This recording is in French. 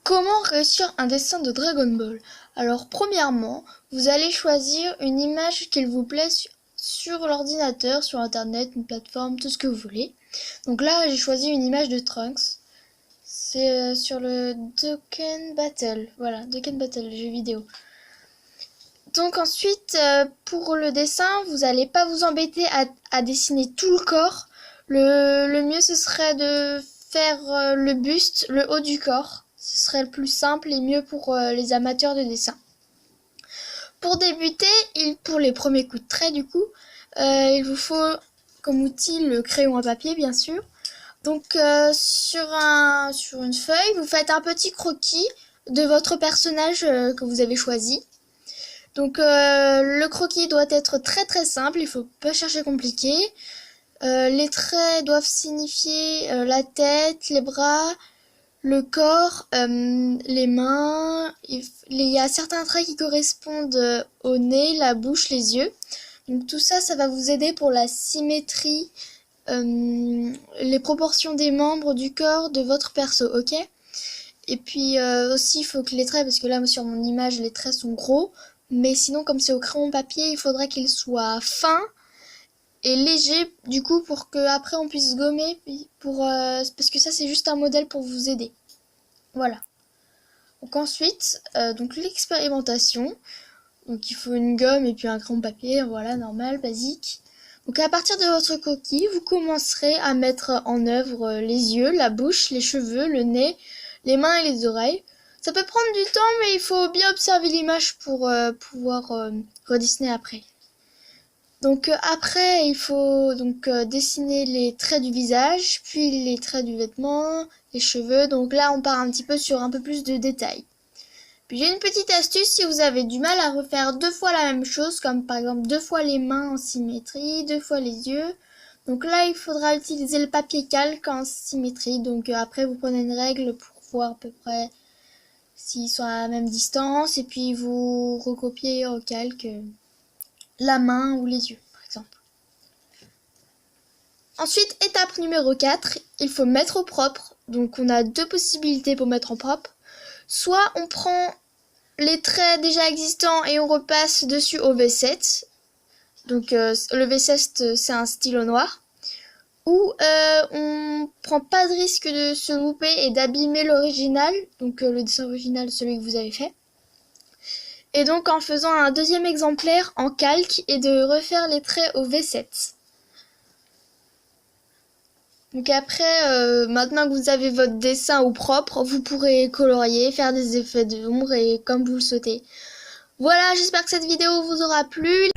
Comment réussir un dessin de Dragon Ball? Alors premièrement, vous allez choisir une image qu'il vous plaît sur l'ordinateur, sur internet, une plateforme, tout ce que vous voulez. Donc là, j'ai choisi une image de Trunks. C'est sur le Dokkan Battle. Voilà, Dokkan Battle, le jeu vidéo. Donc ensuite, pour le dessin, vous n'allez pas vous embêter à dessiner tout le corps. Le mieux, ce serait de faire le buste, le haut du corps. Ce serait le plus simple et mieux pour les amateurs de dessin. Pour débuter, pour les premiers coups de trait du coup, il vous faut comme outil le crayon à papier bien sûr. Donc sur une feuille, vous faites un petit croquis de votre personnage que vous avez choisi. Donc le croquis doit être très très simple, il faut pas chercher compliqué. Les traits doivent signifier la tête, les bras, le corps, les mains. Il y a certains traits qui correspondent au nez, la bouche, les yeux. Donc tout ça, ça va vous aider pour la symétrie, les proportions des membres du corps de votre perso, ok? Et puis aussi, il faut que les traits, parce que là sur mon image, les traits sont gros. Mais sinon, comme c'est au crayon papier, il faudra qu'ils soient fins et légers, du coup, pour que après on puisse gommer, parce que ça c'est juste un modèle pour vous aider. Voilà. Donc ensuite, donc l'expérimentation. Donc il faut une gomme et puis un crayon papier, voilà, normal, basique. Donc à partir de votre coquille, vous commencerez à mettre en œuvre les yeux, la bouche, les cheveux, le nez, les mains et les oreilles. Ça peut prendre du temps, mais il faut bien observer l'image pour pouvoir redessiner après. Donc après, il faut donc dessiner les traits du visage, puis les traits du vêtement, les cheveux. Donc là, on part un petit peu sur un peu plus de détails. Puis j'ai une petite astuce si vous avez du mal à refaire deux fois la même chose, comme par exemple deux fois les mains en symétrie, deux fois les yeux. Donc là, il faudra utiliser le papier calque en symétrie. Donc après, vous prenez une règle pour voir à peu près s'ils sont à la même distance, et puis vous recopiez au calque la main ou les yeux, par exemple. Ensuite, étape numéro 4, il faut mettre au propre. Donc on a deux possibilités pour mettre en propre. Soit on prend les traits déjà existants et on repasse dessus au V7. Donc le V7 c'est un stylo noir. Ou on prend pas de risque de se louper et d'abîmer l'original, donc le dessin original, celui que vous avez fait. Et donc en faisant un deuxième exemplaire en calque et de refaire les traits au V7. Donc après, maintenant que vous avez votre dessin au propre, vous pourrez colorier, faire des effets d'ombre et comme vous le souhaitez. Voilà, j'espère que cette vidéo vous aura plu.